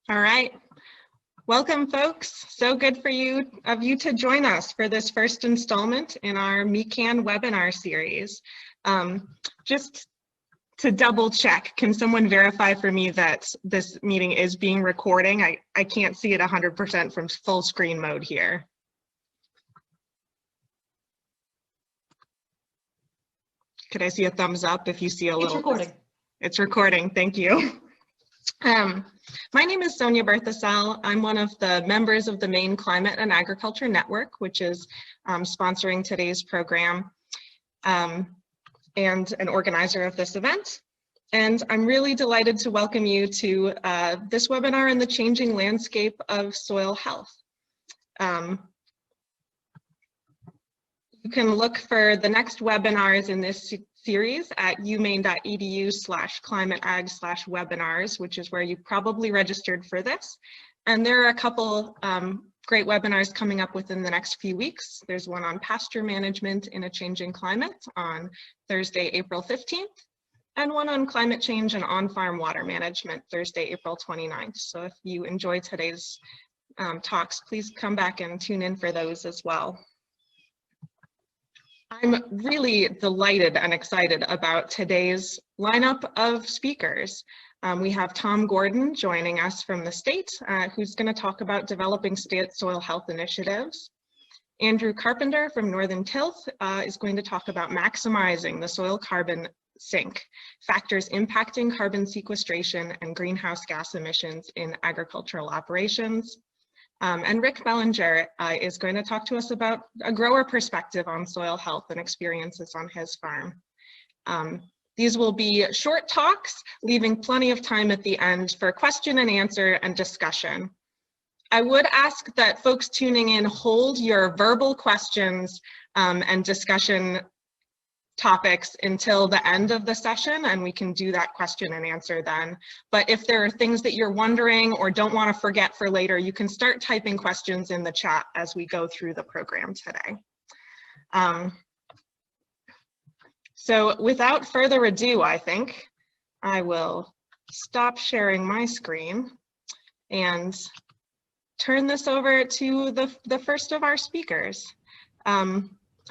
All right. Welcome, folks. So good for you to join us for this first installment in our MeCan webinar series. Just to double check, can someone verify for me that this meeting is being recording? I can't see it 100% from full screen mode here. Could I see a thumbs up if you see a little? It's recording. It's recording, thank you. My name is Sonia Berthasell. I'm one of the members of the Maine Climate and Agriculture Network, which is sponsoring today's program, and an organizer of this event. And I'm really delighted to welcome you to this webinar on the changing landscape of soil health. You can look for the next webinars in this series at umaine.edu/climateag/webinars, which is where you probably registered for this. And there are a couple great webinars coming up within the next few weeks. There's one on pasture management in a changing climate on Thursday, April 15th, and one on climate change and on-farm water management, Thursday, April 29th. So if you enjoy today's talks, please come back and tune in for those as well. I'm really delighted and excited about today's lineup of speakers. We have Tom Gordon joining us from the state, who's going to talk about developing state soil health initiatives. Andrew Carpenter from Northern Tilth is going to talk about maximizing the soil carbon sink, factors impacting carbon sequestration and greenhouse gas emissions in agricultural operations. And Rick Bellinger is going to talk to us about a grower perspective on soil health and experiences on his farm. These will be short talks, leaving plenty of time at the end for question and answer and discussion. I would ask that folks tuning in hold your verbal questions and discussion topics until the end of the session, and we can do that question and answer then. But if there are things that you're wondering or don't want to forget for later, you can start typing questions in the chat as we go through the program today. So without further ado, I think I will stop sharing my screen and turn this over to the first of our speakers.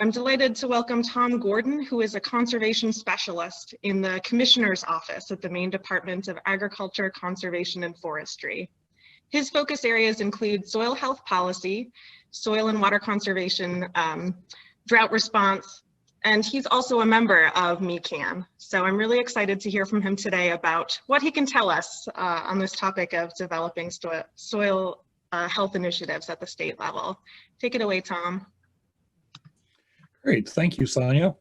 I'm delighted to welcome Tom Gordon, who is a conservation specialist in the Commissioner's Office at the Maine Department of Agriculture, Conservation, and Forestry. His focus areas include soil health policy, soil and water conservation, drought response, and he's also a member of MeCan. So I'm really excited to hear from him today about what he can tell us on this topic of developing soil health initiatives at the state level. Take it away, Tom. Great, thank you, Sonia.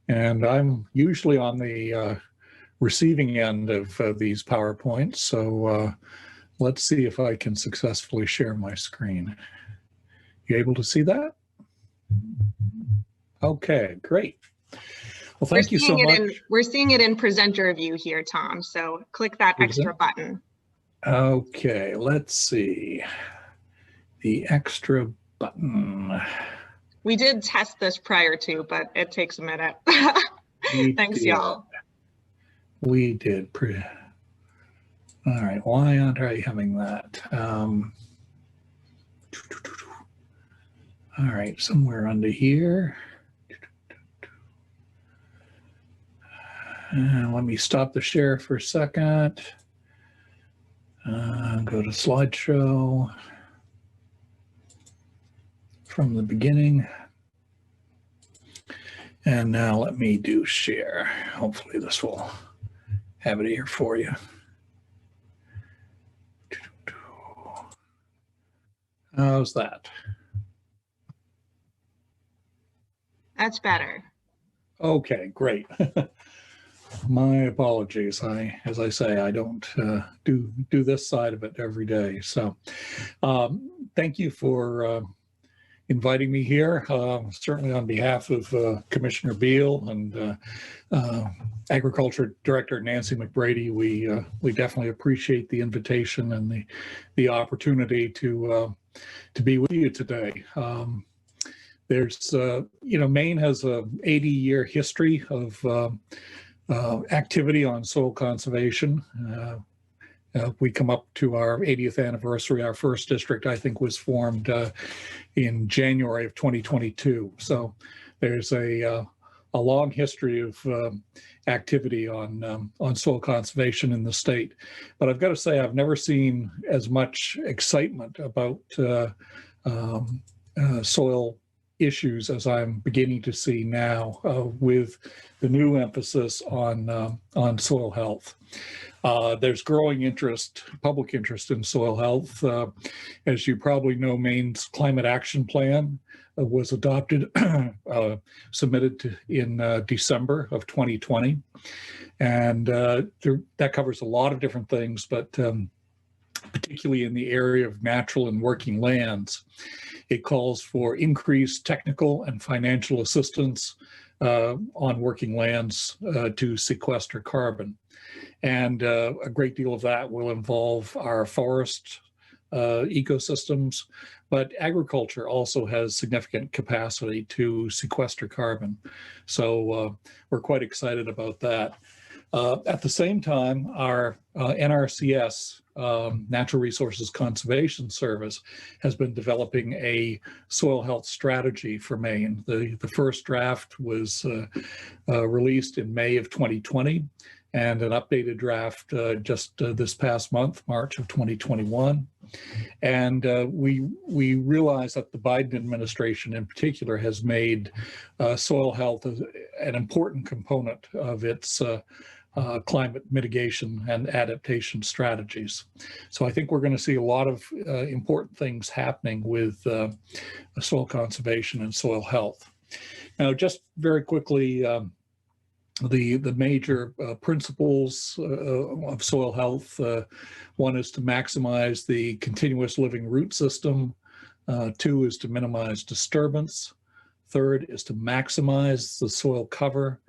And I'm usually on the receiving end of these PowerPoints, so let's see if I can successfully share my screen. You able to see that? Okay, great. Well, thank you so much. We're seeing it in presenter view here, Tom, so click that extra button. Okay, let's see. The extra button. We did test this prior to, but it takes a minute. Thanks, y'all. We did. All right, why aren't I having that? All right, somewhere under here. Let me stop the share for a second. Go to slideshow. From the beginning. And now let me do share. Hopefully this will have it here for you. How's that? That's better. Okay, great. My apologies. As I say, I don't do this side of it every day. So thank you for inviting me here, certainly on behalf of Commissioner Beal and Agriculture Director Nancy McBrady. We definitely appreciate the invitation and the opportunity to be with you today. There's, Maine has a 80-year history of activity on soil conservation. we come up to our 80th anniversary. Our first district, I think, was formed in January of 2022. So there's a long history of activity on soil conservation in the state. But I've got to say, I've never seen as much excitement about soil issues as I'm beginning to see now with the new emphasis on soil health. There's growing interest, public interest in soil health. As you probably know, Maine's Climate Action Plan was adopted, submitted in December of 2020. And that covers a lot of different things, but particularly in the area of natural and working lands. It calls for increased technical and financial assistance on working lands to sequester carbon. And a great deal of that will involve our forest ecosystems, but agriculture also has significant capacity to sequester carbon. So we're quite excited about that. At the same time, our NRCS, Natural Resources Conservation Service, has been developing a soil health strategy for Maine. The first draft was released in May of 2020, and an updated draft just this past month, March of 2021. And we realize that the Biden administration in particular has made soil health an important component of its climate mitigation and adaptation strategies. So I think we're going to see a lot of important things happening with soil conservation and soil health. Now, just very quickly, the major principles of soil health, one is to maximize the continuous living root system. Two is to minimize disturbance. Third is to maximize the soil cover.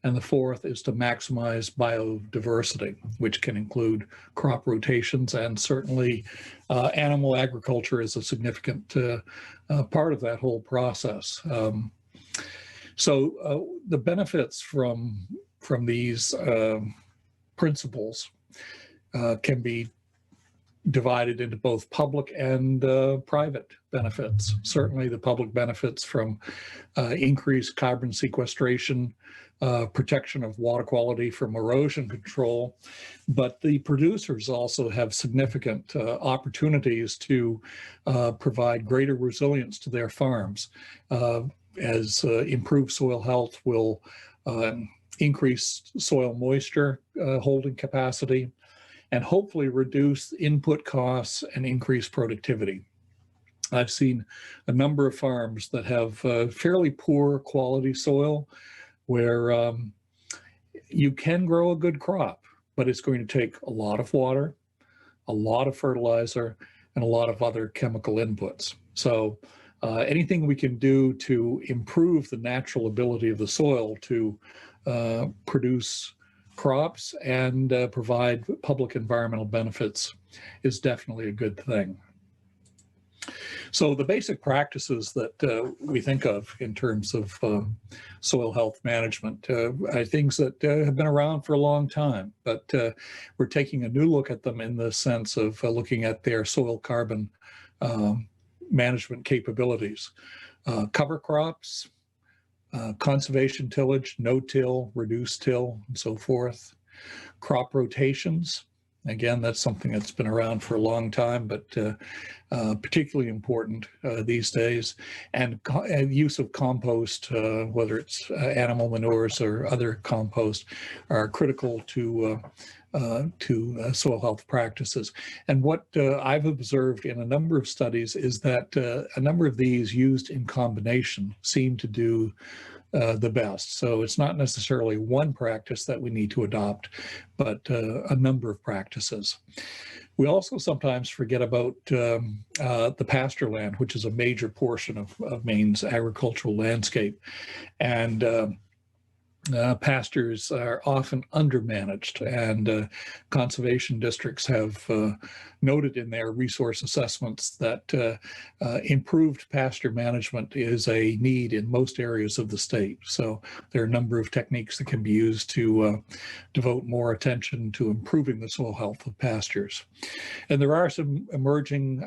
And the fourth is to maximize biodiversity, which can include crop rotations, and certainly animal agriculture is a significant part of that whole process. So the benefits from these principles can be divided into both public and private benefits. Certainly the public benefits from increased carbon sequestration, protection of water quality from erosion control, but the producers also have significant opportunities to provide greater resilience to their farms, as improved soil health will increase soil moisture holding capacity, and hopefully reduce input costs and increase productivity. I've seen a number of farms that have fairly poor quality soil where you can grow a good crop, but it's going to take a lot of water, a lot of fertilizer, and a lot of other chemical inputs. So anything we can do to improve the natural ability of the soil to produce crops and provide public environmental benefits is definitely a good thing. So the basic practices that we think of in terms of soil health management are things that have been around for a long time, but we're taking a new look at them in the sense of looking at their soil carbon management capabilities. Cover crops, conservation tillage, no-till, reduced till, and so forth. Crop rotations. Again, that's something that's been around for a long time, but particularly important these days. And use of compost, whether it's animal manures or other compost, are critical to soil health practices. And what I've observed in a number of studies is that a number of these used in combination seem to do the best. So it's not necessarily one practice that we need to adopt, but a number of practices. We also sometimes forget about the pasture land, which is a major portion of Maine's agricultural landscape. And pastures are often undermanaged, and conservation districts have noted in their resource assessments that improved pasture management is a need in most areas of the state. So there are a number of techniques that can be used to devote more attention to improving the soil health of pastures. And there are some emerging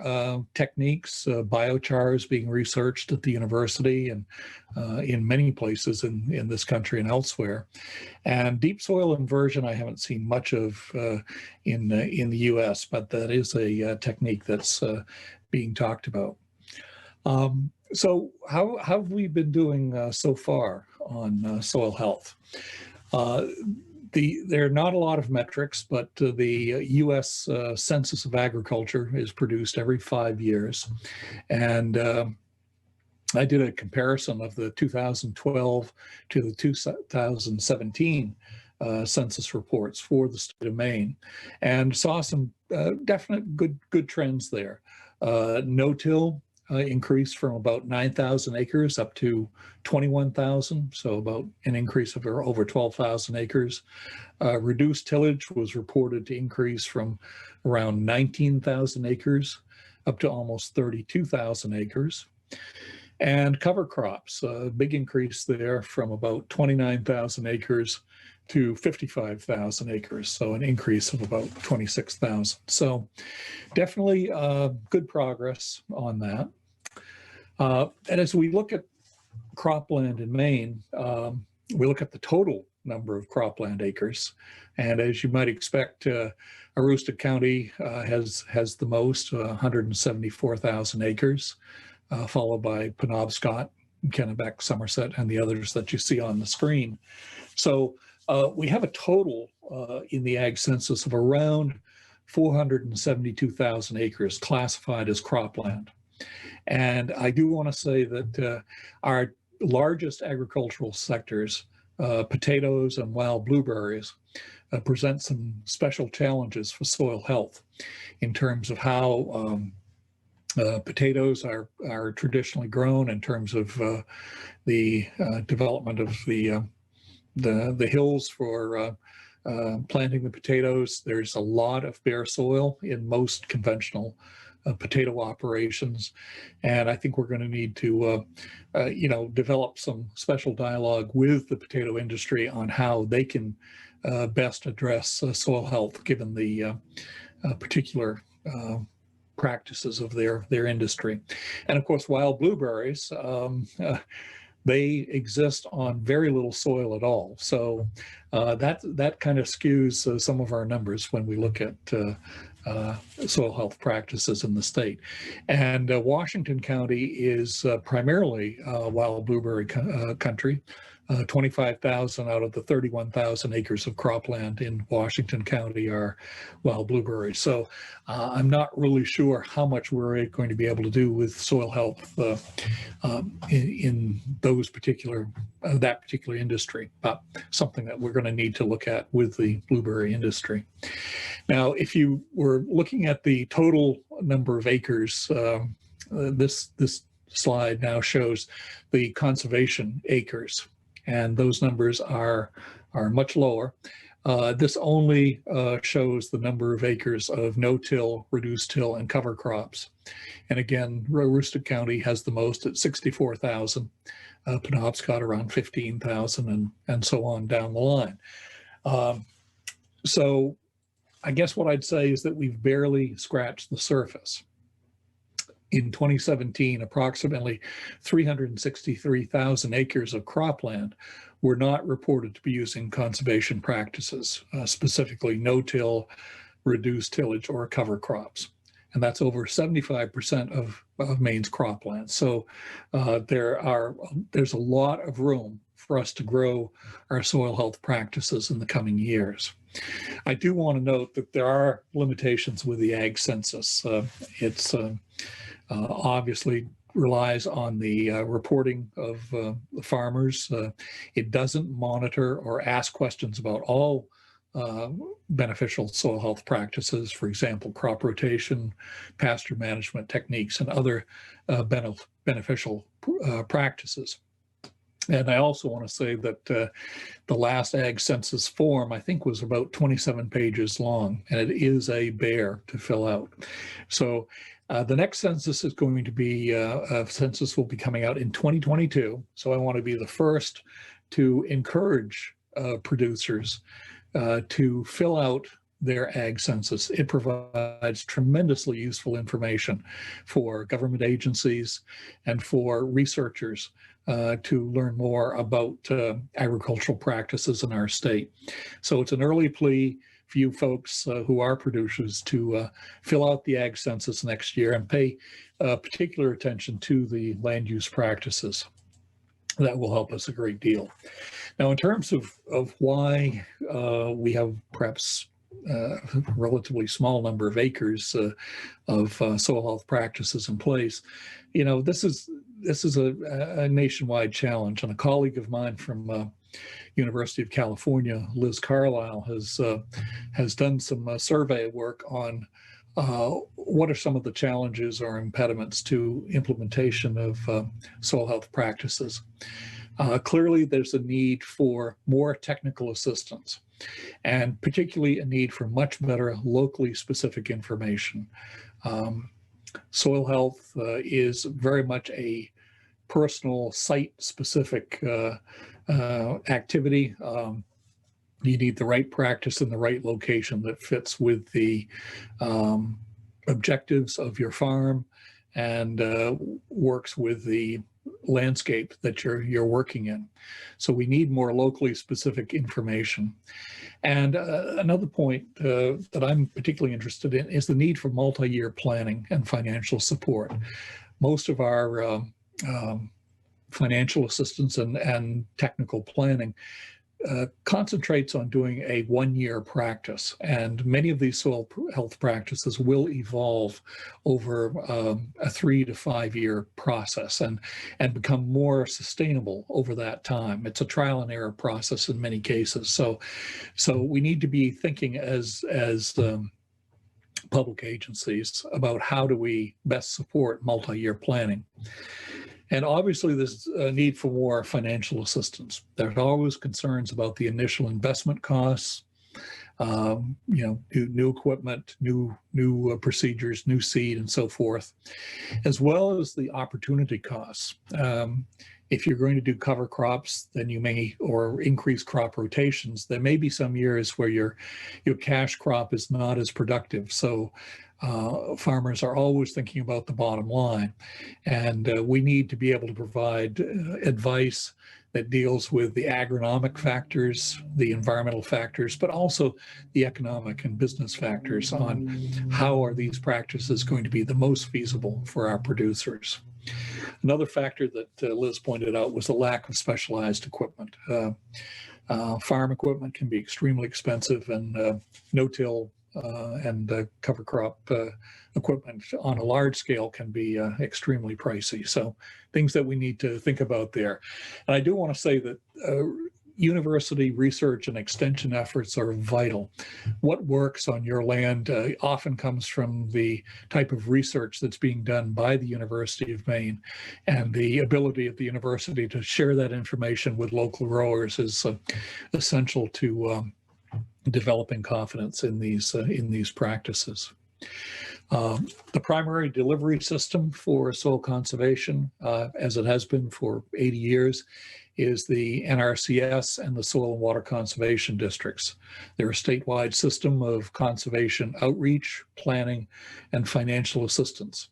techniques. Biochar is being researched at the university and in many places in this country and elsewhere. And deep soil inversion, I haven't seen much of in the US, but that is a technique that's being talked about. So how have we been doing so far on soil health? There are not a lot of metrics, but the U.S. Census of Agriculture is produced every 5 years. And I did a comparison of the 2012 to the 2017 census reports for the state of Maine, and saw some definite good trends there. No-till increased from about 9,000 acres up to 21,000, so about an increase of over 12,000 acres. Reduced tillage was reported to increase from around 19,000 acres up to almost 32,000 acres. And cover crops, a big increase there from about 29,000 acres to 55,000 acres, so an increase of about 26,000. So definitely good progress on that. And as we look at cropland in Maine, we look at the total number of cropland acres. And as you might expect, Aroostook County has the most, 174,000 acres. Followed by Penobscot, Kennebec, Somerset, and the others that you see on the screen. So we have a total in the Ag Census of around 472,000 acres classified as cropland. And I do want to say that our largest agricultural sectors, potatoes and wild blueberries, present some special challenges for soil health in terms of how potatoes are traditionally grown, in terms of the development of the hills for planting the potatoes. There's a lot of bare soil in most conventional potato operations, and I think we're going to need to develop some special dialogue with the potato industry on how they can best address soil health given the particular practices of their industry. And of course, wild blueberries, they exist on very little soil at all. So that kind of skews some of our numbers when we look at soil health practices in the state. And Washington County is primarily wild blueberry country. 25,000 out of the 31,000 acres of cropland in Washington County are wild blueberries. So I'm not really sure how much we're going to be able to do with soil health in those that particular industry, but something that we're going to need to look at with the blueberry industry. Now, if you were looking at the total number of acres, this slide now shows the conservation acres. And those numbers are much lower. This only shows the number of acres of no-till, reduced till, and cover crops. And again, Aroostook County has the most at 64,000, Penobscot around 15,000, and so on down the line. So I guess what I'd say is that we've barely scratched the surface. In 2017, approximately 363,000 acres of cropland were not reported to be using conservation practices, specifically no-till, reduced tillage, or cover crops. And that's over 75% of Maine's cropland. So there's a lot of room for us to grow our soil health practices in the coming years. I do want to note that there are limitations with the Ag Census. It's obviously relies on the reporting of the farmers. It doesn't monitor or ask questions about all beneficial soil health practices, for example, crop rotation, pasture management techniques, and other beneficial practices. And I also want to say that the last Ag Census form, I think, was about 27 pages long, and it is a bear to fill out. So the next census is going to be, a census will be coming out in 2022. So I want to be the first to encourage producers to fill out their Ag Census. It provides tremendously useful information for government agencies and for researchers to learn more about agricultural practices in our state. So it's an early plea for you folks who are producers to fill out the Ag Census next year and pay particular attention to the land use practices. That will help us a great deal. Now, in terms of why we have perhaps a relatively small number of acres of soil health practices in place, you know, this is a nationwide challenge. And a colleague of mine from University of California, Liz Carlisle, has done some survey work on what are some of the challenges or impediments to implementation of soil health practices. Clearly, there's a need for more technical assistance, and particularly a need for much better locally specific information. Soil health is very much a personal site-specific activity. You need the right practice in the right location that fits with the objectives of your farm and works with the landscape that you're working in. So we need more locally specific information. And another point that I'm particularly interested in is the need for multi-year planning and financial support. Most of our financial assistance and technical planning concentrates on doing a one-year practice, and many of these soil health practices will evolve over a 3 to 5 year process and become more sustainable over that time. It's a trial and error process in many cases. So we need to be thinking as public agencies about how do we best support multi-year planning. And obviously, there's a need for more financial assistance. There's always concerns about the initial investment costs, new equipment, new procedures, new seed, and so forth, as well as the opportunity costs. If you're going to do cover crops, then you may, or increase crop rotations, there may be some years where your cash crop is not as productive. So farmers are always thinking about the bottom line, and we need to be able to provide advice that deals with the agronomic factors, the environmental factors, but also the economic and business factors on how are these practices going to be the most feasible for our producers. Another factor that Liz pointed out was the lack of specialized equipment. Farm equipment can be extremely expensive, and no-till and cover crop equipment on a large scale can be extremely pricey. So things that we need to think about there. And I do want to say that university research and extension efforts are vital. What works on your land often comes from the type of research that's being done by the University of Maine, and the ability of the university to share that information with local growers is essential to developing confidence in these practices. The primary delivery system for soil conservation, as it has been for 80 years, is the NRCS and the Soil and Water Conservation Districts. They're a statewide system of conservation outreach, planning, and financial assistance.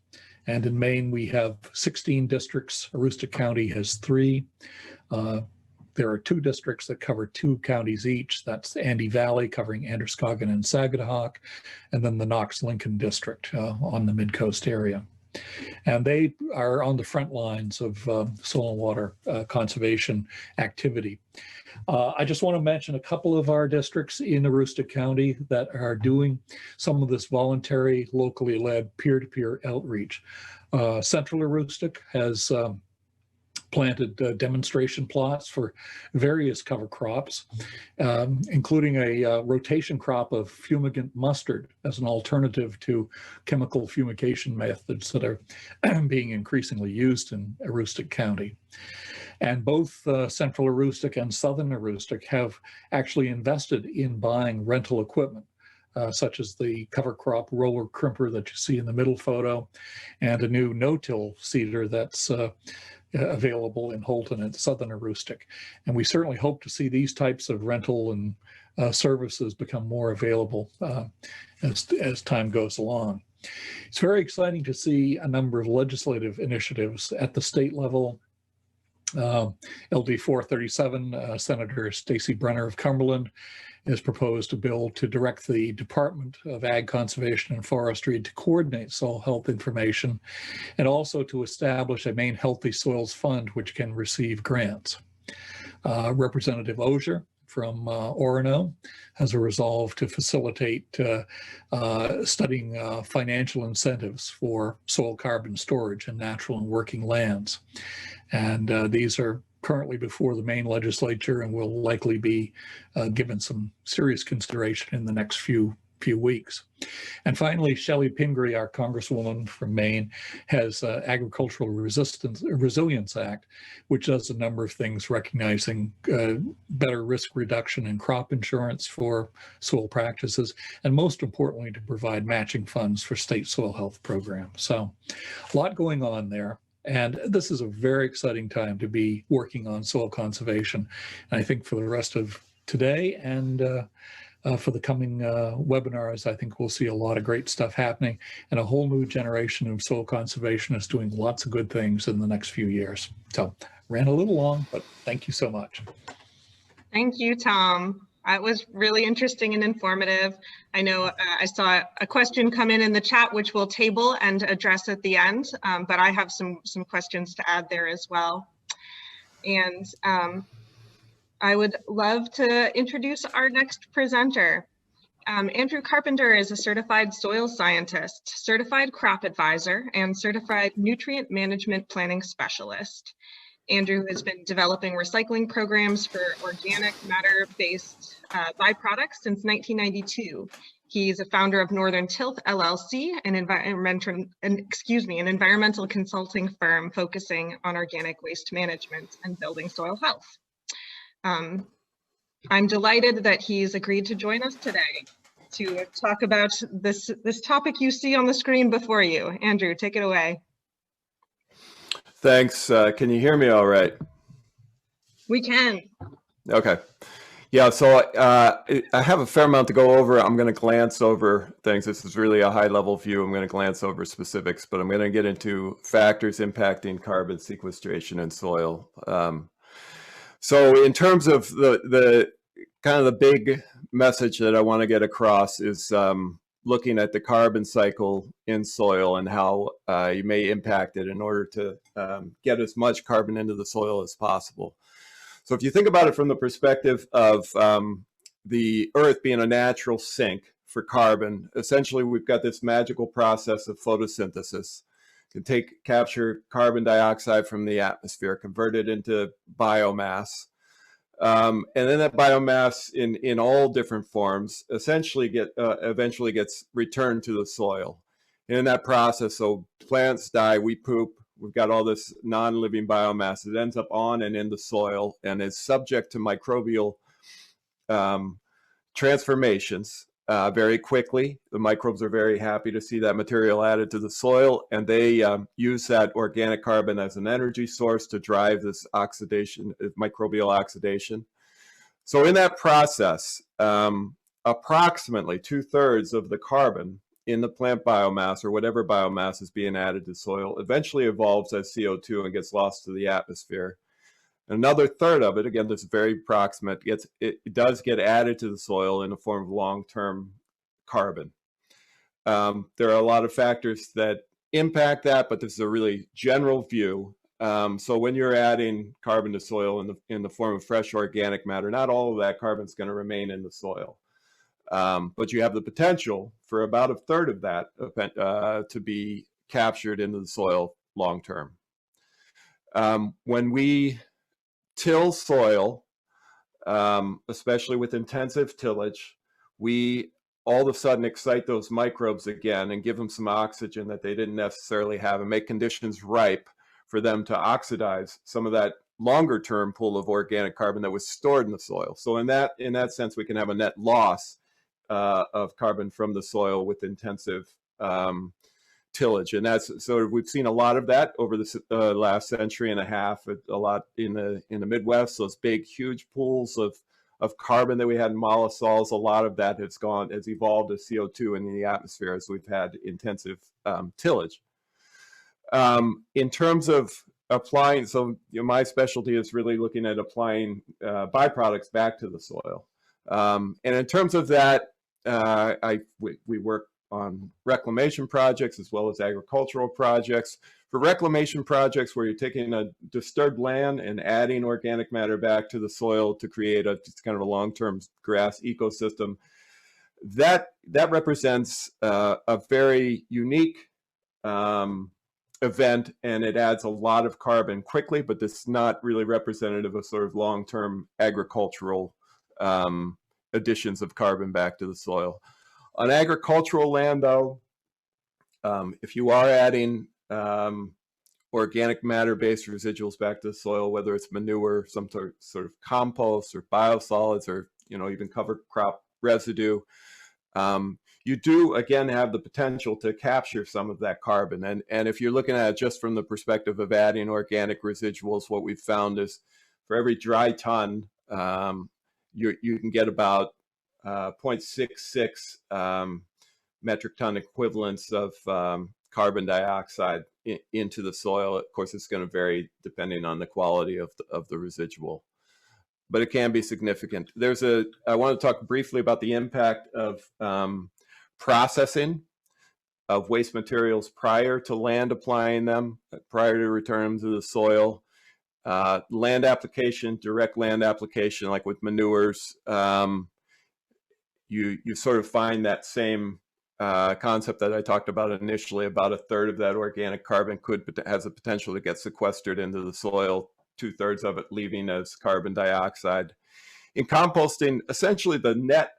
And in Maine, we have 16 districts. Aroostook County has 3. There are 2 districts that cover 2 counties each. That's Andy Valley, covering Androscoggin and Sagadahoc, and then the Knox-Lincoln district on the mid-coast area. And they are on the front lines of soil and water conservation activity. I just want to mention a couple of our districts in Aroostook County that are doing some of this voluntary, locally led peer-to-peer outreach. Central Aroostook has planted demonstration plots for various cover crops, including a rotation crop of fumigant mustard as an alternative to chemical fumigation methods that are being increasingly used in Aroostook County. And both Central Aroostook and Southern Aroostook have actually invested in buying rental equipment, such as the cover crop roller crimper that you see in the middle photo, and a new no-till seeder that's available in Holton and Southern Aroostook. And we certainly hope to see these types of rental and services become more available as time goes along. It's very exciting to see a number of legislative initiatives at the state level. LD 437, Senator Stacey Brenner of Cumberland has proposed a bill to direct the Department of Ag Conservation and Forestry to coordinate soil health information, and also to establish a Maine Healthy Soils Fund which can receive grants. Representative Osier from Orono has a resolve to facilitate studying financial incentives for soil carbon storage in natural and working lands. And these are currently before the Maine legislature and will likely be given some serious consideration in the next few weeks. And finally, Shelley Pingree, our Congresswoman from Maine, has Agricultural Resilience Act, which does a number of things recognizing better risk reduction in crop insurance for soil practices, and most importantly, to provide matching funds for state soil health programs. So a lot going on there. And this is a very exciting time to be working on soil conservation. And I think for the rest of today and for the coming webinars, I think we'll see a lot of great stuff happening, and a whole new generation of soil conservationists doing lots of good things in the next few years. So ran a little long, but thank you so much. Thank you, Tom. It was really interesting and informative. I know I saw a question come in the chat, which we'll table and address at the end, but I have some questions to add there as well. And I would love to introduce our next presenter. Andrew Carpenter is a certified soil scientist, certified crop advisor, and certified nutrient management planning specialist. Andrew has been developing recycling programs for organic matter-based byproducts since 1992. He's a founder of Northern Tilth LLC, an environmental consulting firm focusing on organic waste management and building soil health. I'm delighted that he's agreed to join us today to talk about this topic you see on the screen before you. Andrew, take it away. Thanks. Can you hear me all right? We can. Okay. Yeah, so I have a fair amount to go over. I'm going to glance over things. This is really a high-level view. I'm going to glance over specifics, but I'm going to get into factors impacting carbon sequestration in soil. So in terms of the kind of the big message that I want to get across is looking at the carbon cycle in soil and how you may impact it in order to get as much carbon into the soil as possible. So if you think about it from the perspective of the Earth being a natural sink for carbon, essentially we've got this magical process of photosynthesis. You can capture carbon dioxide from the atmosphere, convert it into biomass, and then that biomass in all different forms essentially eventually gets returned to the soil. And in that process, so plants die, we poop, we've got all this non-living biomass. It ends up on and in the soil and is subject to microbial transformations very quickly. The microbes are very happy to see that material added to the soil, and they use that organic carbon as an energy source to drive this oxidation, microbial oxidation. So in that process, approximately 2/3 of the carbon in the plant biomass or whatever biomass is being added to soil eventually evolves as CO2 and gets lost to the atmosphere. Another third of it, again, this is very approximate, it does get added to the soil in the form of long-term carbon. There are a lot of factors that impact that, but this is a really general view. So when you're adding carbon to soil in the form of fresh organic matter, not all of that carbon is going to remain in the soil. But you have the potential for about 1/3 of that to be captured into the soil long-term. When we till soil, especially with intensive tillage, we all of a sudden excite those microbes again and give them some oxygen that they didn't necessarily have and make conditions ripe for them to oxidize some of that longer term pool of organic carbon that was stored in the soil. So in that sense, we can have a net loss of carbon from the soil with intensive tillage, and that's sort of, we've seen a lot of that over the last century and a half. A lot in the Midwest, those big, huge pools of carbon that we had in mollisols. A lot of that has evolved as CO2 in the atmosphere as we've had intensive tillage. In terms of applying, so my specialty is really looking at applying byproducts back to the soil. And in terms of that, we work on reclamation projects as well as agricultural projects. For reclamation projects where you're taking a disturbed land and adding organic matter back to the soil to create just kind of a long-term grass ecosystem, that represents a very unique event, and it adds a lot of carbon quickly, but this is not really representative of sort of long-term agricultural additions of carbon back to the soil. On agricultural land, though, if you are adding organic matter-based residuals back to the soil, whether it's manure, some sort of compost or biosolids, or even cover crop residue, you do again have the potential to capture some of that carbon. And if you're looking at it just from the perspective of adding organic residuals, what we've found is for every dry ton, you can get about 0.66 metric ton equivalents of carbon dioxide into the soil. Of course, it's going to vary depending on the quality of the residual, but it can be significant. I want to talk briefly about the impact of processing of waste materials prior to land applying them, prior to return to the soil. Land application, direct land application, like with manures, you sort of find that same concept that I talked about initially. About a third of that organic carbon has a potential to get sequestered into the soil, 2/3 of it leaving as carbon dioxide. In composting, essentially the net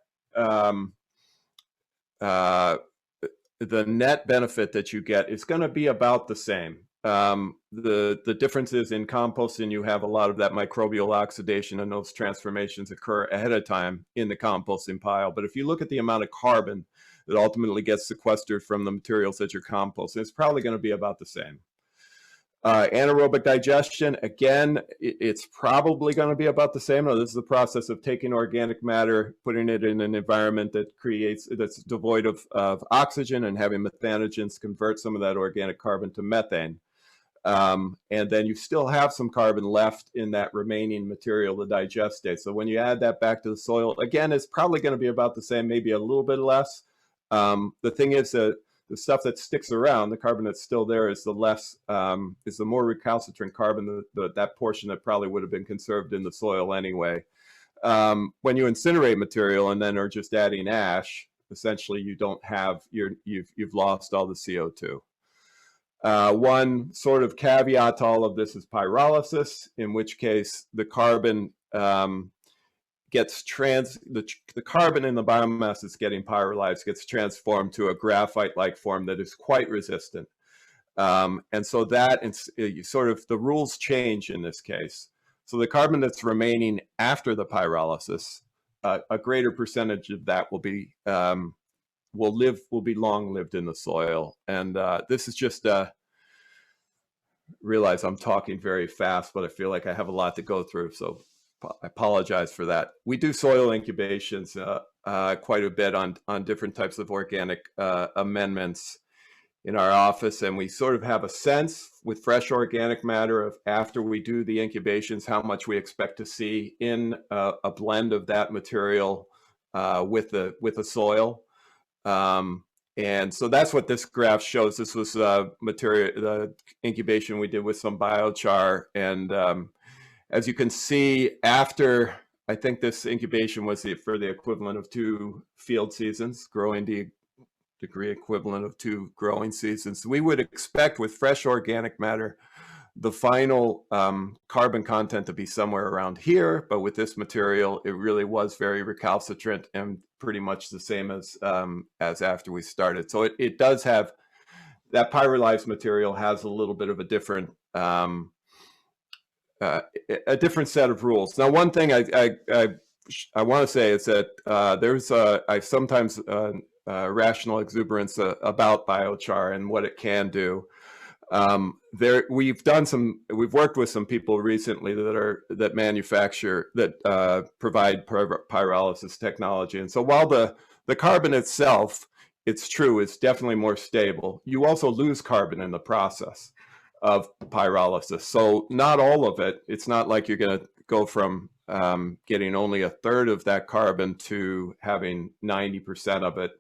benefit that you get is going to be about the same. The difference is in composting, you have a lot of that microbial oxidation, and those transformations occur ahead of time in the composting pile. But if you look at the amount of carbon that ultimately gets sequestered from the materials that you're composting, it's probably going to be about the same. Anaerobic digestion, again, it's probably going to be about the same. Now, this is the process of taking organic matter, putting it in an environment that's devoid of oxygen, and having methanogens convert some of that organic carbon to methane. And then you still have some carbon left in that remaining material, the digestate. So when you add that back to the soil, again, it's probably going to be about the same, maybe a little bit less. The thing is that the stuff that sticks around, the carbon that's still there, is the more recalcitrant carbon, that portion that probably would have been conserved in the soil anyway. When you incinerate material and then are just adding ash, essentially you don't have, you've lost all the CO2. One sort of caveat to all of this is pyrolysis, in which case the carbon the carbon in the biomass that's getting pyrolyzed gets transformed to a graphite-like form that is quite resistant. And so that the rules change in this case. So the carbon that's remaining after the pyrolysis, a greater percentage of that will be long-lived in the soil. And this is just realize I'm talking very fast, but I feel like I have a lot to go through, so I apologize for that. We do soil incubations quite a bit on different types of organic amendments in our office, and we sort of have a sense with fresh organic matter of, after we do the incubations, how much we expect to see in a blend of that material with the soil. And so that's what this graph shows. This was the incubation we did with some biochar, and as you can see, after, I think this incubation was for the equivalent of 2 field seasons, growing degree equivalent of 2 growing seasons. We would expect with fresh organic matter, the final carbon content to be somewhere around here, but with this material, it really was very recalcitrant and pretty much the same as after we started. So it does have, that pyrolyzed material has a little bit of a different a different set of rules. Now, one thing I want to say is that there's I sometimes rational exuberance about biochar and what it can do. We've worked with some people recently that provide pyrolysis technology. And so while the carbon itself, it's true, it's definitely more stable, you also lose carbon in the process of pyrolysis. So not all of it, it's not like you're going to go from getting only a third of that carbon to having 90% of it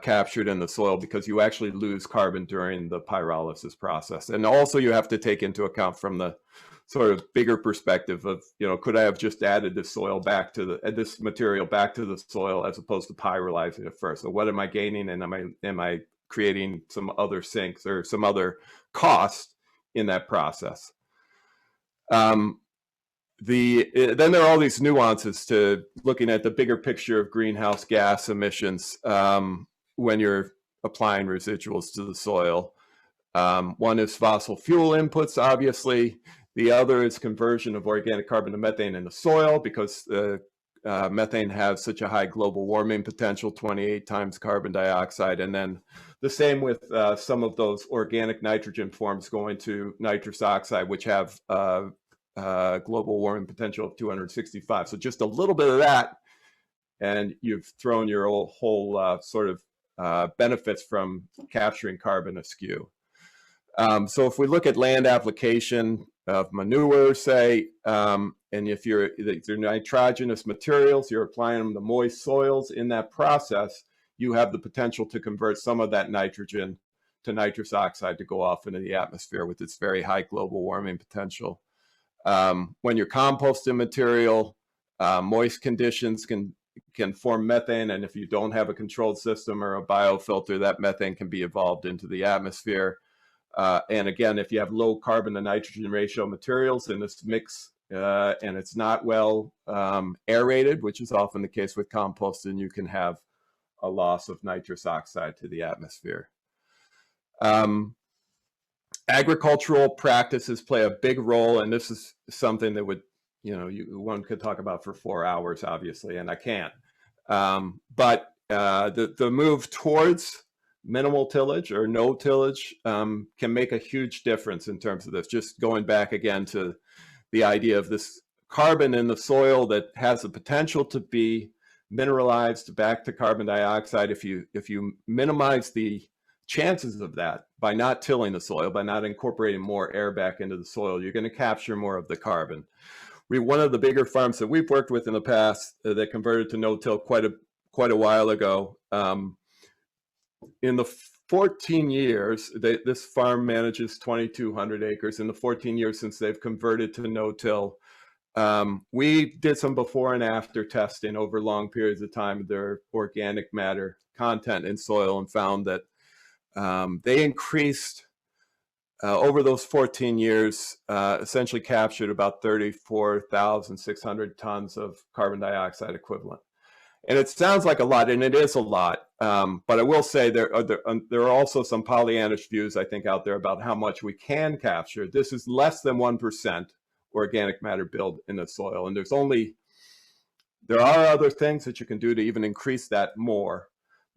captured in the soil, because you actually lose carbon during the pyrolysis process. And also you have to take into account from the sort of bigger perspective of, could I have just added this material back to the soil as opposed to pyrolyzing it first? So what am I gaining, and am I creating some other sinks or some other cost in that process? Then there are all these nuances to looking at the bigger picture of greenhouse gas emissions when you're applying residuals to the soil. One is fossil fuel inputs, obviously. The other is conversion of organic carbon to methane in the soil, because methane has such a high global warming potential, 28 times carbon dioxide. And then the same with some of those organic nitrogen forms going to nitrous oxide, which have global warming potential of 265. So just a little bit of that, and you've thrown your whole sort of benefits from capturing carbon askew. So if we look at land application of manure, say, and if they're nitrogenous materials, you're applying them to moist soils. In that process, you have the potential to convert some of that nitrogen to nitrous oxide to go off into the atmosphere with its very high global warming potential. When you're composting material, moist conditions can form methane, and if you don't have a controlled system or a biofilter, that methane can be evolved into the atmosphere. And again, if you have low carbon to nitrogen ratio materials in this mix, and it's not well aerated, which is often the case with composting, you can have a loss of nitrous oxide to the atmosphere. Agricultural practices play a big role, and this is something that would, one could talk about for 4 hours, obviously, and I can't. But the move towards minimal tillage or no tillage can make a huge difference in terms of this. Just going back again to the idea of this carbon in the soil that has the potential to be mineralized back to carbon dioxide. If you minimize the chances of that by not tilling the soil, by not incorporating more air back into the soil, you're going to capture more of the carbon. One of the bigger farms that we've worked with in the past that converted to no-till quite a while ago, in the 14 years, this farm manages 2,200 acres. In the 14 years since they've converted to no-till, we did some before and after testing over long periods of time of their organic matter content in soil, and found that they increased over those 14 years, essentially captured about 34,600 tons of carbon dioxide equivalent. And it sounds like a lot, and it is a lot. But I will say there are also some Pollyannish views, I think, out there about how much we can capture. This is less than 1% organic matter build in the soil. And there are other things that you can do to even increase that more,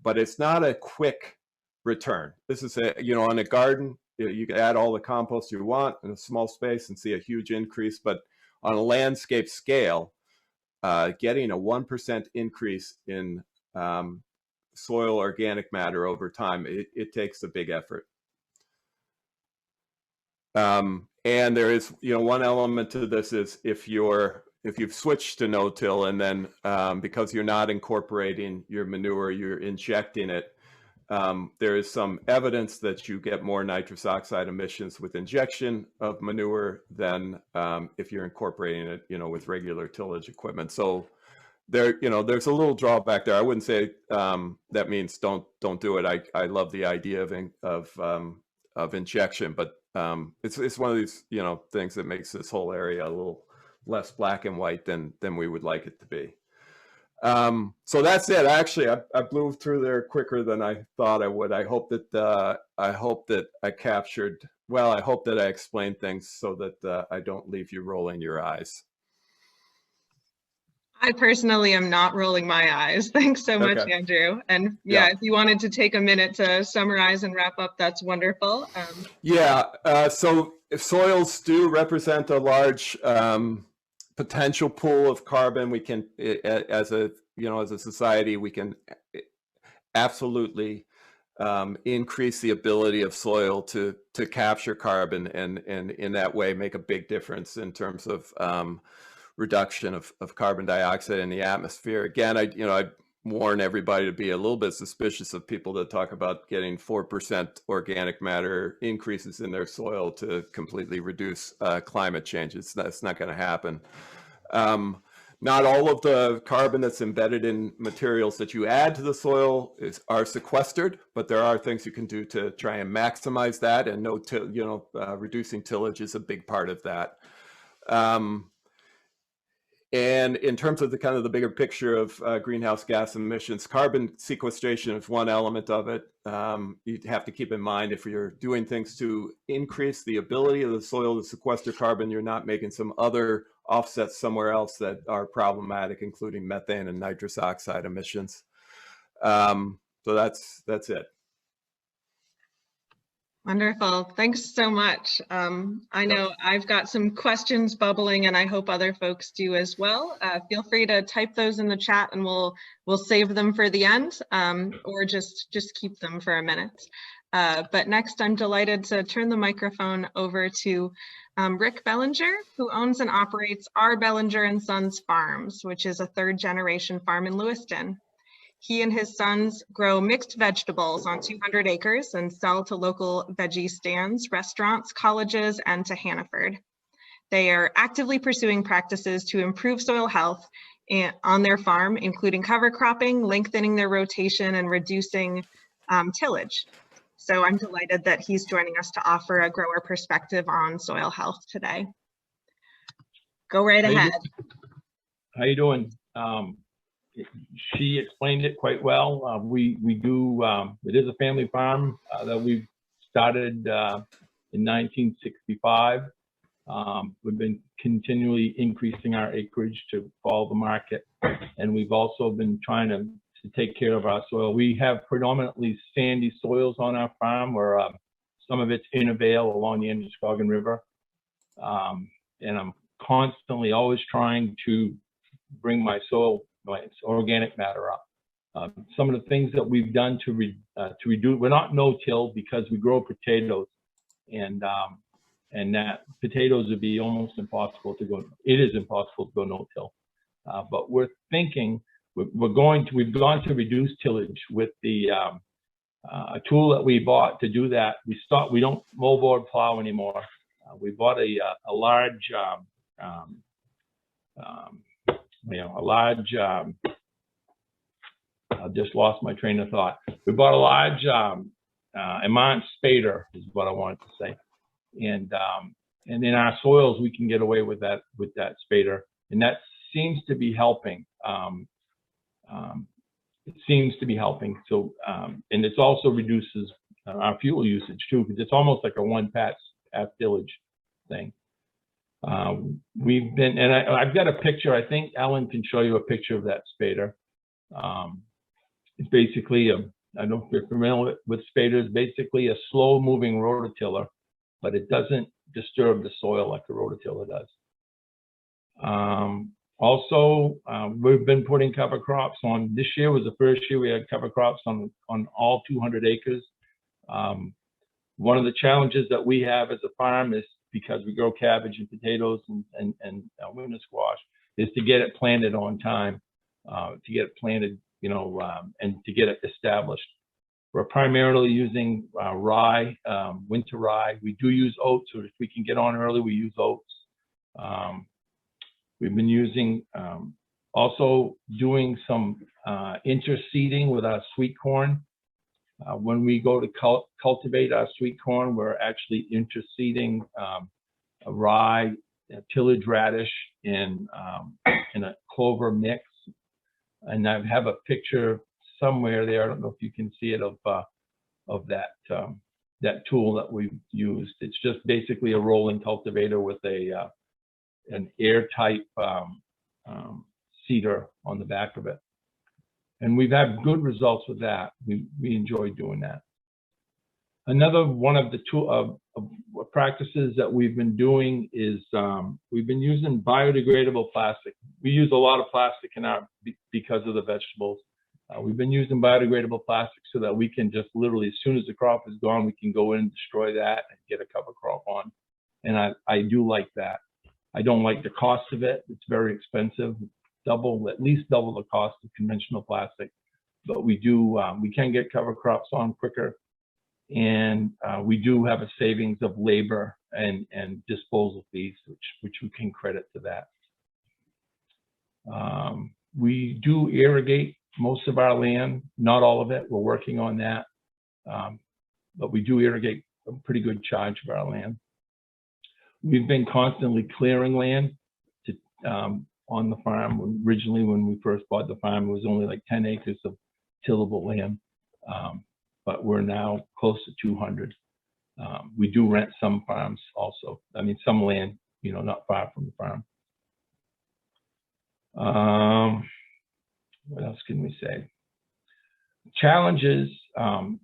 but it's not a quick return. This is on a garden, you can add all the compost you want in a small space and see a huge increase. But on a landscape scale, getting a 1% increase in soil organic matter over time, it takes a big effort. And there is, one element to this is if you've switched to no-till, and then because you're not incorporating your manure, you're injecting it, there is some evidence that you get more nitrous oxide emissions with injection of manure than if you're incorporating it, with regular tillage equipment. So there's a little drawback there. I wouldn't say that means don't do it. I love the idea of injection, but it's one of these things that makes this whole area a little less black and white than we would like it to be. So that's it. Actually, I blew through there quicker than I thought I would. I hope that I captured. Well, I hope that I explained things so that I don't leave you rolling your eyes. I personally am not rolling my eyes. Thanks so much, Okay. Andrew. And yeah, if you wanted to take a minute to summarize and wrap up, that's wonderful. So soils do represent a large potential pool of carbon. We can, as a society, we can absolutely increase the ability of soil to capture carbon, and in that way make a big difference in terms of reduction of carbon dioxide in the atmosphere. Again, I warn everybody to be a little bit suspicious of people that talk about getting 4% organic matter increases in their soil to completely reduce climate change. That's not going to happen. Not all of the carbon that's embedded in materials that you add to the soil are sequestered, but there are things you can do to try and maximize that. And reducing tillage is a big part of that. And in terms of the bigger picture of greenhouse gas emissions, carbon sequestration is one element of it. You have to keep in mind, if you're doing things to increase the ability of the soil to sequester carbon, you're not making some other offsets somewhere else that are problematic, including methane and nitrous oxide emissions. So that's it. Wonderful. Thanks so much. I know I've got some questions bubbling, and I hope other folks do as well. Feel free to type those in the chat, and we'll save them for the end, or just keep them for a minute. But next, I'm delighted to turn the microphone over to Rick Bellinger, who owns and operates R. Bellinger and Sons Farms, which is a third-generation farm in Lewiston. He and his sons grow mixed vegetables on 200 acres and sell to local veggie stands, restaurants, colleges, and to Hannaford. They are actively pursuing practices to improve soil health on their farm, including cover cropping, lengthening their rotation, and reducing tillage. So I'm delighted that he's joining us to offer a grower perspective on soil health today. Go right ahead. How you doing? She explained it quite well. We do, it is a family farm that we started in 1965. We've been continually increasing our acreage to follow the market. And we've also been trying to take care of our soil. We have predominantly sandy soils on our farm, where some of it's in a vale along the Androscoggin River. And I'm constantly always trying to bring my organic matter up. Some of the things that we've done to reduce, we're not no-till because we grow potatoes, and that potatoes would be almost impossible to go. It is impossible to go no-till, but we're thinking we've gone to reduce tillage with the a tool that we bought to do that. We don't moldboard plow anymore. We bought a large I just lost my train of thought. We bought a large Amant spader, is what I wanted to say, and in our soils we can get away with that spader, and that seems to be helping. It seems to be helping. So and it also reduces our fuel usage too, because it's almost like a one-pass tillage thing. We've been, and I've got a picture. I think Ellen can show you a picture of that spader. It's basically I don't know if you're familiar with spaders. Basically a slow-moving rototiller, but it doesn't disturb the soil like a rototiller does. Also, we've been putting cover crops on. This year was the first year we had cover crops on all 200 acres. One of the challenges that we have as a farm is, because we grow cabbage and potatoes and winter squash, is to get it planted on time, to get it planted, and to get it established. We're primarily using rye, winter rye. We do use oats, so if we can get on early, we use oats. We've been using, also doing some interseeding with our sweet corn. When we go to cultivate our sweet corn, we're actually interseeding a rye, a tillage radish, in a clover mix. And I have a picture somewhere there. I don't know if you can see it of that that tool that we've used. It's just basically a rolling cultivator with an airtight seeder on the back of it. And we've had good results with that. We enjoy doing that. Another one of the practices that we've been doing is we've been using biodegradable plastic. We use a lot of plastic in our because of the vegetables. We've been using biodegradable plastic so that we can just literally, as soon as the crop is gone, we can go in and destroy that and get a cover crop on. And I do like that. I don't like the cost of it. It's very expensive, at least double the cost of conventional plastic. But we can get cover crops on quicker. And we do have a savings of labor and disposal fees, which we can credit to that. We do irrigate most of our land, not all of it. We're working on that, but we do irrigate a pretty good charge of our land. We've been constantly clearing land on the farm. Originally, when we first bought the farm, it was only like 10 acres of tillable land. But we're now close to 200. We do rent some farms also. I mean, some land, not far from the farm. What else can we say? Challenges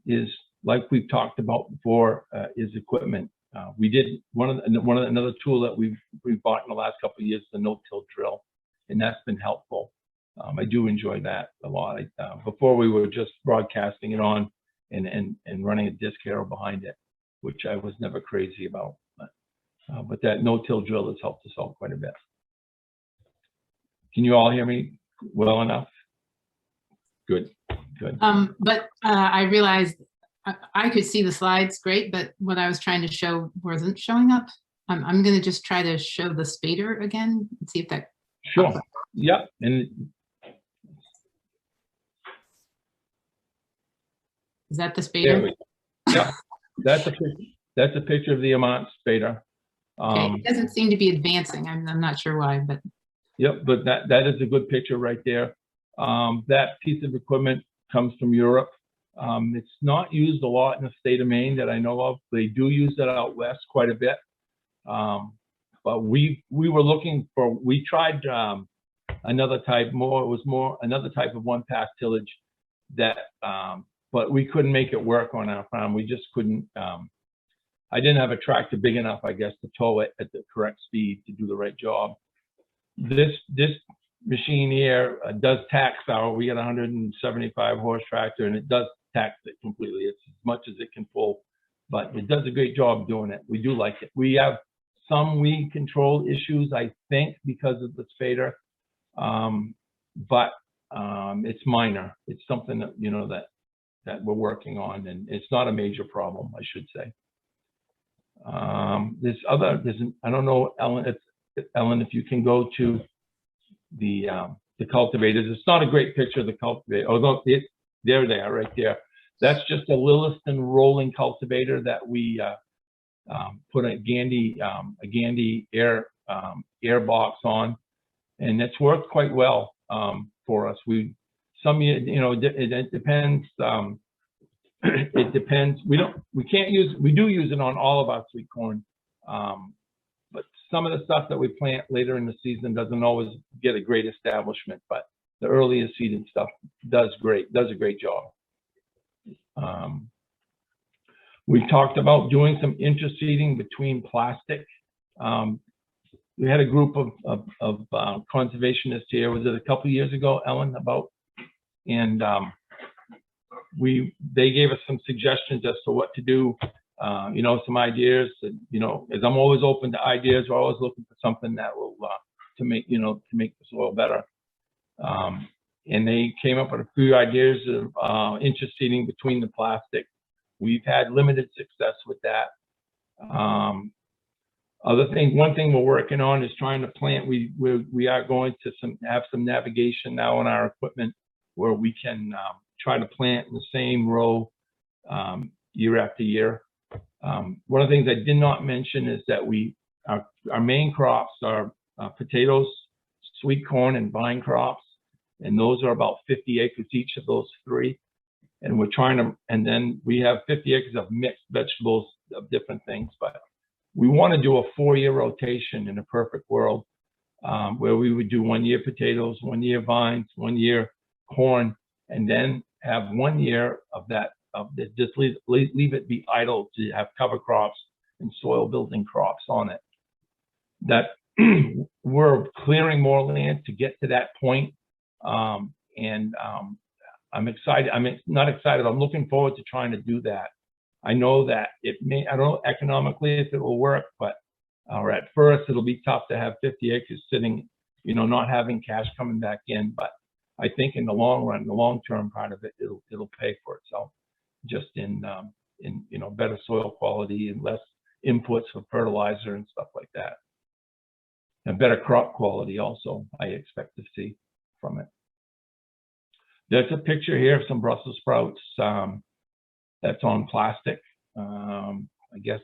is, like we've talked about before, is equipment. We did another tool that we've bought in the last couple of years, the Notill drill, and that's been helpful. I do enjoy that a lot. Before we were just broadcasting it on and running a disc harrow behind it, which I was never crazy about. But that no-till drill has helped us out quite a bit. Can you all hear me well enough? Good. But I realized I could see the slides great, but what I was trying to show wasn't showing up. I'm going to just try to show the spader again and see if that. Sure. Yep. And is that the spader? Yeah, that's a picture of the Umic spader. Okay, it doesn't seem to be advancing. I'm not sure why, but. Yep, but that is a good picture right there. That piece of equipment comes from Europe. It's not used a lot in the state of Maine that I know of. They do use it out west quite a bit. But we were looking for, we tried another type, another type of one-pass tillage that, but we couldn't make it work on our farm. We just couldn't, I didn't have a tractor big enough, I guess, to tow it at the correct speed to do the right job. This machine here does tax our, we got 175 horse tractor, and it does tax it completely. It's as much as it can pull, but it does a great job doing it. We do like it. We have some weed control issues, I think, because of the spader, but it's minor. It's something that, that we're working on, and it's not a major problem, I should say. I don't know, Ellen, if you can go to the cultivators. It's not a great picture of the cultivator, although there they are right there. That's just a Lilliston rolling cultivator that we put a Gandy air box on, and it's worked quite well for us. It depends. It depends. We do use it on all of our sweet corn, but some of the stuff that we plant later in the season doesn't always get a great establishment, but the earlier seeded stuff does a great job. We talked about doing some interseeding between plastic. We had a group of conservationists here, was it a couple of years ago, Ellen, and they gave us some suggestions as to what to do, some ideas. As I'm always open to ideas, we're always looking for something that will to make the soil better. And they came up with a few ideas of interseeding between the plastic. We've had limited success with that. One thing we're working on is trying to plant. We are going to have some navigation now on our equipment where we can try to plant in the same row year after year. One of the things I did not mention is that our main crops are potatoes, sweet corn, and vine crops. and those are about 50 acres each of those three. And we're trying to, and then we have 50 acres of mixed vegetables of different things, but we want to do a 4-year rotation in a perfect world, where we would do 1 year potatoes, 1 year vines, 1 year corn, and then have 1 year of that, just leave it be idle to have cover crops and soil building crops on it. That we're clearing more land to get to that point. I'm excited. I'm not excited. I'm looking forward to trying to do that. I know that it may, I don't know economically if it will work, but or at first it'll be tough to have 50 acres sitting, you know, not having cash coming back in. But I think in the long run, the long-term part of it, it'll pay for itself, just in you know, better soil quality and less inputs for fertilizer and stuff like that. And better crop quality also, I expect to see from it. There's a picture here of some Brussels sprouts that's on plastic. I guess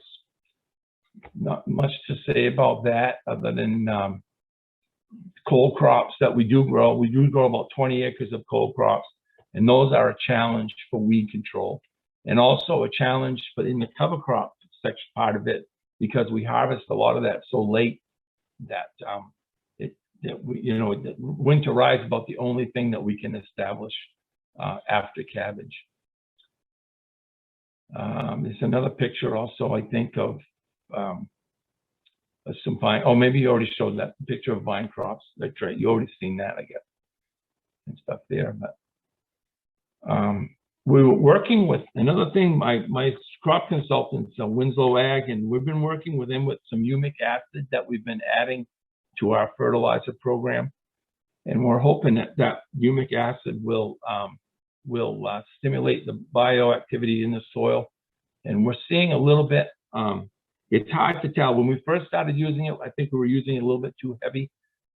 not much to say about that other than cold crops that we do grow. We do grow about 20 acres of cold crops, and those are a challenge for weed control, and also a challenge for in the cover crop section part of it, because we harvest a lot of that so late that winter is about the only thing that we can establish after cabbage. There's another picture also, I think, of some vine. Oh, maybe you already showed that picture of vine crops. That's right. You already seen that, I guess, and stuff there. But we were working with another thing. My crop consultants, Winslow Ag, and we've been working with them with some Umic Acid that we've been adding to our fertilizer program, and we're hoping that Umic Acid will stimulate the bioactivity in the soil. And we're seeing a little bit. It's hard to tell. When we first started using it, I think we were using it a little bit too heavy,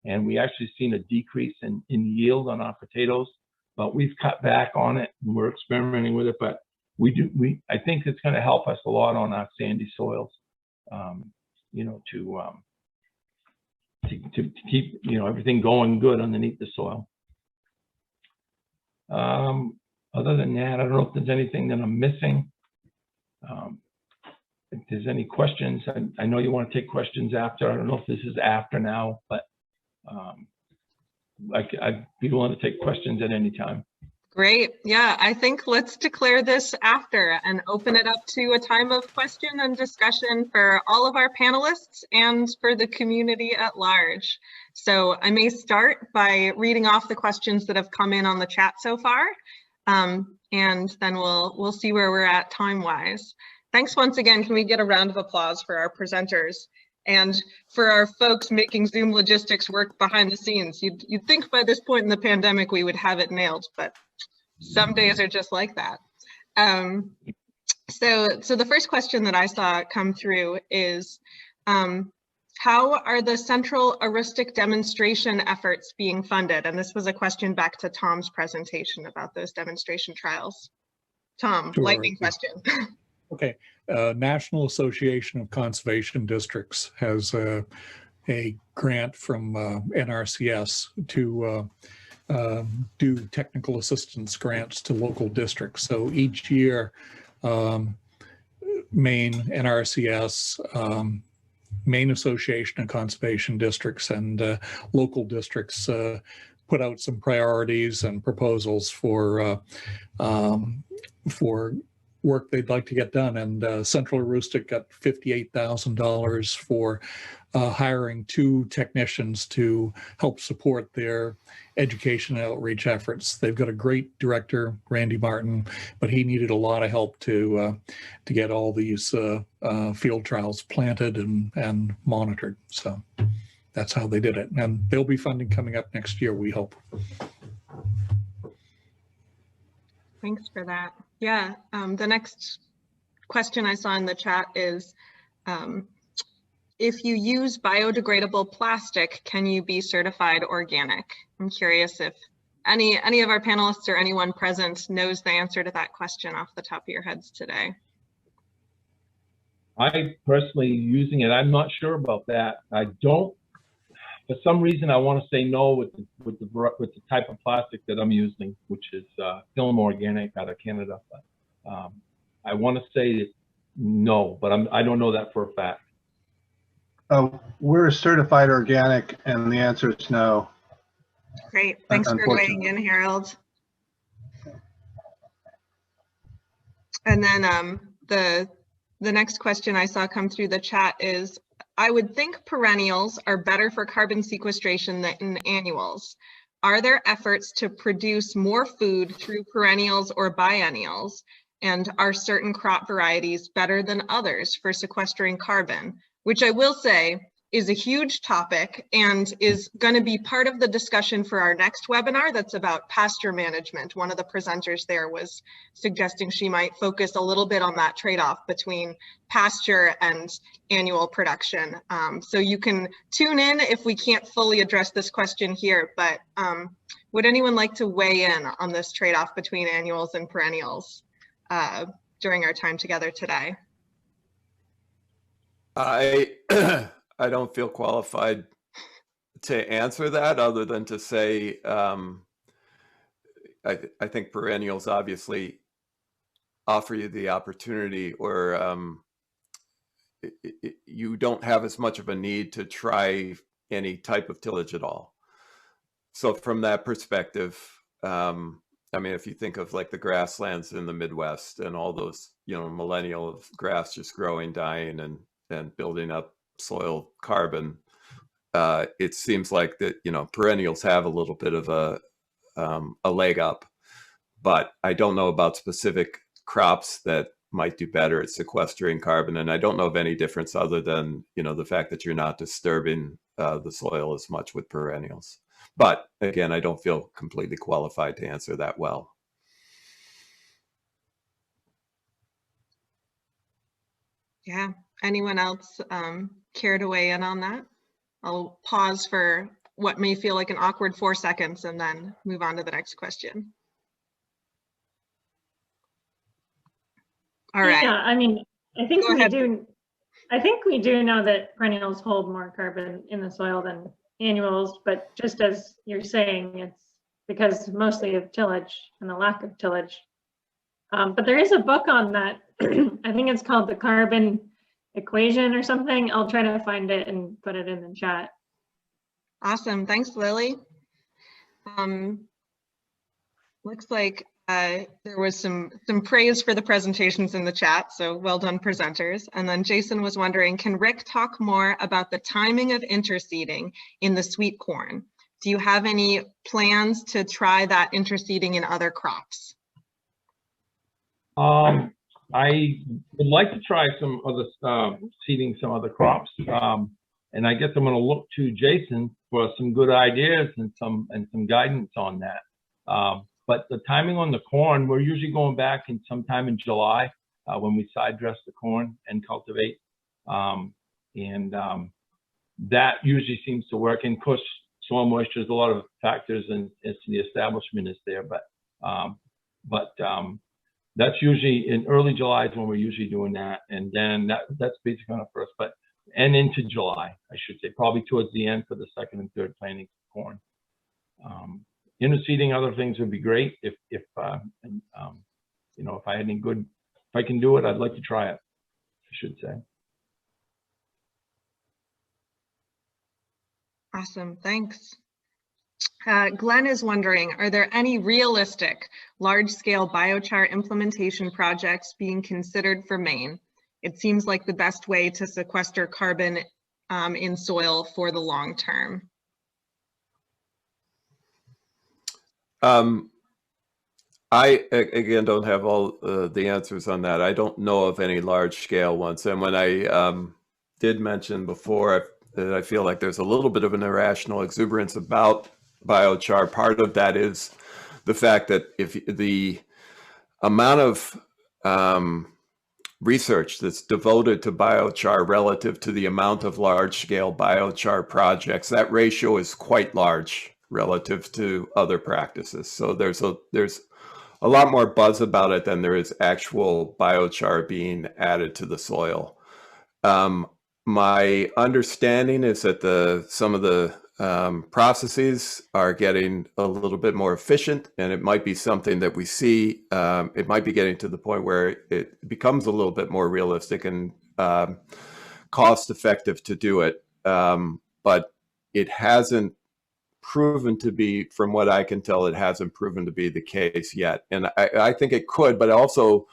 and we actually seen a decrease in yield on our potatoes. But we've cut back on it, and we're experimenting with it. But I think it's going to help us a lot on our sandy soils, you know, to keep, you know, everything going good underneath the soil. Other than that, I don't know if there's anything that I'm missing. If there's any questions, I know you want to take questions after. I don't know if this is after now, but I'd be willing to take questions at any time. Great. Yeah, I think let's declare this after and open it up to a time of question and discussion for all of our panelists and for the community at large. So I may start by reading off the questions that have come in on the chat so far, and then we'll see where we're at time-wise. Thanks once again. Can we get a round of applause for our presenters and for our folks making Zoom logistics work behind the scenes? You'd think by this point in the pandemic we would have it nailed, but some days are just like that. So the first question that I saw come through is, how are the central heuristic demonstration efforts being funded? And this was a question back to Tom's presentation about those demonstration trials. Tom, sure. Lightning question. Okay, National Association of Conservation Districts has a grant from NRCS to do technical assistance grants to local districts. So each year, Maine, NRCS, Maine Association of Conservation Districts, and local districts put out some priorities and proposals for work they'd like to get done. And Central Heuristic got $58,000 for hiring 2 technicians to help support their education and outreach efforts. They've got a great director, Randy Martin, but he needed a lot of help to get all these field trials planted and monitored. So that's how they did it. And there'll be funding coming up next year, we hope. Thanks for that. Yeah, the next question I saw in the chat is, if you use biodegradable plastic, can you be certified organic? I'm curious if any of our panelists or anyone present knows the answer to that question off the top of your heads today. I personally using it, I'm not sure about that. I don't For some reason, I want to say no with the type of plastic that I'm using, which is film organic out of Canada. But I want to say no, but I don't know that for a fact. Oh, we're certified organic, and the answer is no. Great. Thanks for weighing in, Harold. And then the next question I saw come through the chat is, I would think perennials are better for carbon sequestration than annuals. Are there efforts to produce more food through perennials or biennials? And are certain crop varieties better than others for sequestering carbon? Which I will say is a huge topic and is going to be part of the discussion for our next webinar that's about pasture management. One of the presenters there was suggesting she might focus a little bit on that trade-off between pasture and annual production. So you can tune in if we can't fully address this question here, but would anyone like to weigh in on this trade-off between annuals and perennials during our time together today? I don't feel qualified to answer that, other than to say I think perennials obviously offer you the opportunity, or you don't have as much of a need to try any type of tillage at all. So from that perspective, I mean, if you think of like the grasslands in the Midwest and all those, millennial of grass just growing, dying, and building up soil carbon, it seems like that perennials have a little bit of a leg up, but I don't know about specific crops that might do better at sequestering carbon, and I don't know of any difference other than the fact that you're not disturbing the soil as much with perennials. But again, I don't feel completely qualified to answer that well. Yeah, anyone else care to weigh in on that? I'll pause for what may feel like an awkward 4 seconds and then move on to the next question. All right. Yeah, I mean, I think we do know that perennials hold more carbon in the soil than annuals, but just as you're saying, it's because mostly of tillage and the lack of tillage. But there is a book on that. I think it's called The Carbon Equation or something. I'll try to find it and put it in the chat. Awesome. Thanks, Lily. Looks like there was some praise for the presentations in the chat, so well done, presenters. And then Jason was wondering, can Rick talk more about the timing of interseeding in the sweet corn? Do you have any plans to try that interseeding in other crops? I would like to try some other seeding some other crops, and I guess I'm going to look to Jason for some good ideas and some guidance on that. But the timing on the corn, we're usually going back in sometime in July when we side dress the corn and cultivate, and that usually seems to work. And of course, soil moisture is a lot of factors, and as to the establishment is there, but that's usually in early July is when we're usually doing that. And then that's basically on the first, and into July, I should say, probably towards the end for the second and third planting of corn. Interseeding other things would be great if I had any good, if I can do it, I'd like to try it, I should say. Awesome, thanks. Glenn is wondering, are there any realistic large-scale biochar implementation projects being considered for Maine? It seems like the best way to sequester carbon in soil for the long term. I, again, don't have all the answers on that. I don't know of any large-scale ones. And when I did mention before that I feel like there's a little bit of an irrational exuberance about biochar, part of that is the fact that if the amount of research that's devoted to biochar relative to the amount of large-scale biochar projects, that ratio is quite large relative to other practices. So there's a lot more buzz about it than there is actual biochar being added to the soil. My understanding is that some of the processes are getting a little bit more efficient, and it might be something that we see. It might be getting to the point where it becomes a little bit more realistic and cost effective to do it. But it hasn't proven to be, from what I can tell, it hasn't proven to be the case yet. And I think it could, but I also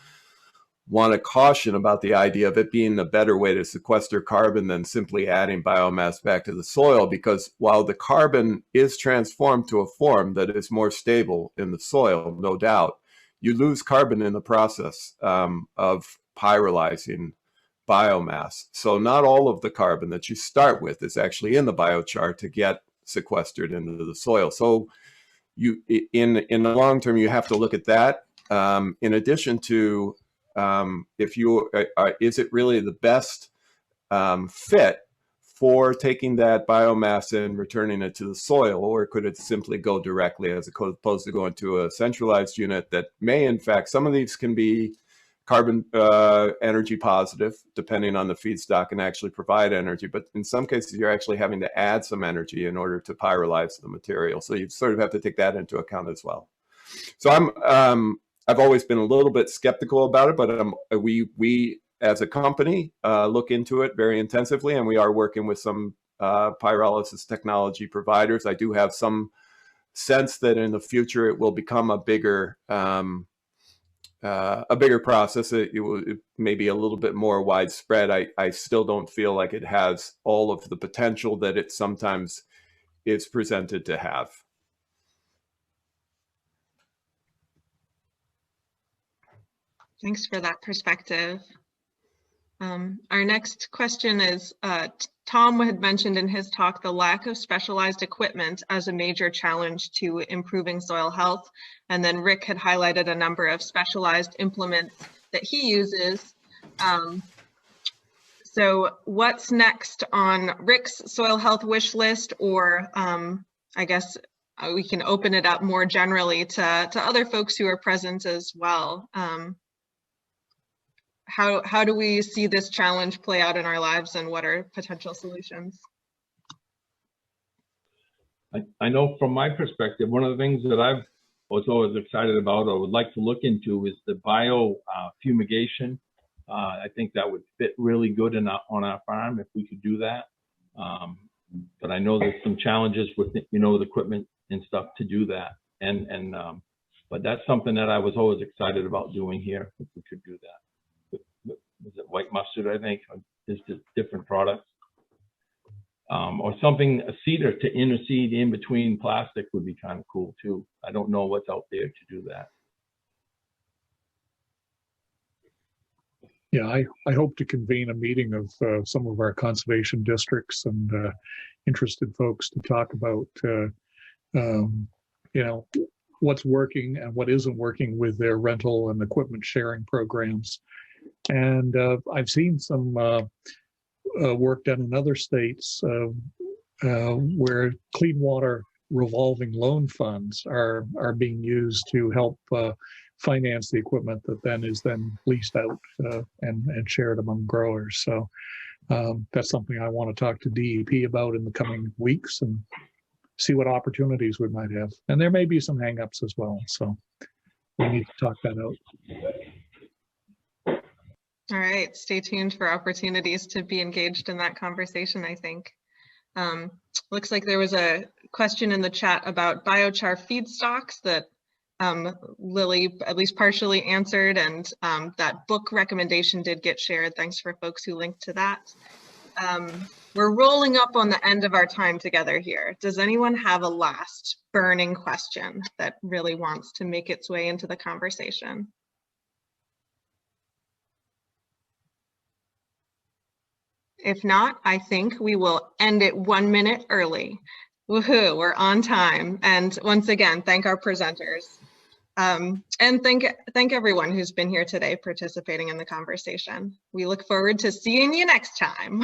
want to caution about the idea of it being a better way to sequester carbon than simply adding biomass back to the soil, because while the carbon is transformed to a form that is more stable in the soil, no doubt, you lose carbon in the process of pyrolyzing biomass. So not all of the carbon that you start with is actually in the biochar to get sequestered into the soil. So you, in the long term, you have to look at that. In addition to if you is it really the best fit for taking that biomass and returning it to the soil, or could it simply go directly as opposed to going to a centralized unit that may, in fact, some of these can be carbon energy positive, depending on the feedstock, and actually provide energy. But in some cases, you're actually having to add some energy in order to pyrolyze the material. So you sort of have to take that into account as well. So I've always been a little bit skeptical about it, but we as a company look into it very intensively, and we are working with some pyrolysis technology providers. I do have some sense that in the future it will become a bigger process. It may be a little bit more widespread. I still don't feel like it has all of the potential that it sometimes is presented to have. Thanks for that perspective. Our next question is, Tom had mentioned in his talk the lack of specialized equipment as a major challenge to improving soil health. And then Rick had highlighted a number of specialized implements that he uses. So what's next on Rick's soil health wish list, or I guess we can open it up more generally to other folks who are present as well. How do we see this challenge play out in our lives, and what are potential solutions? I know from my perspective, one of the things that I was always excited about or would like to look into is the bio fumigation. I think that would fit really good on our farm if we could do that. But I know there's some challenges with, with equipment and stuff to do that. But that's something that I was always excited about doing here, if we could do that. Was it white mustard, I think, is just different products. Or something, a seeder to interseed in between plastic would be kind of cool too. I don't know what's out there to do that. Yeah, I hope to convene a meeting of some of our conservation districts and interested folks to talk about, what's working and what isn't working with their rental and equipment sharing programs. And I've seen some work done in other states where clean water revolving loan funds are being used to help finance the equipment that then is leased out and shared among growers. So that's something I want to talk to DEP about in the coming weeks and see what opportunities we might have. And there may be some hangups as well. So we need to talk that out. All right, stay tuned for opportunities to be engaged in that conversation, I think. Looks like there was a question in the chat about biochar feedstocks that Lily at least partially answered, and that book recommendation did get shared. Thanks for folks who linked to that. We're rolling up on the end of our time together here. Does anyone have a last burning question that really wants to make its way into the conversation? If not, I think we will end it 1 minute early. Woohoo, we're on time. And once again, thank our presenters. And thank everyone who's been here today participating in the conversation. We look forward to seeing you next time.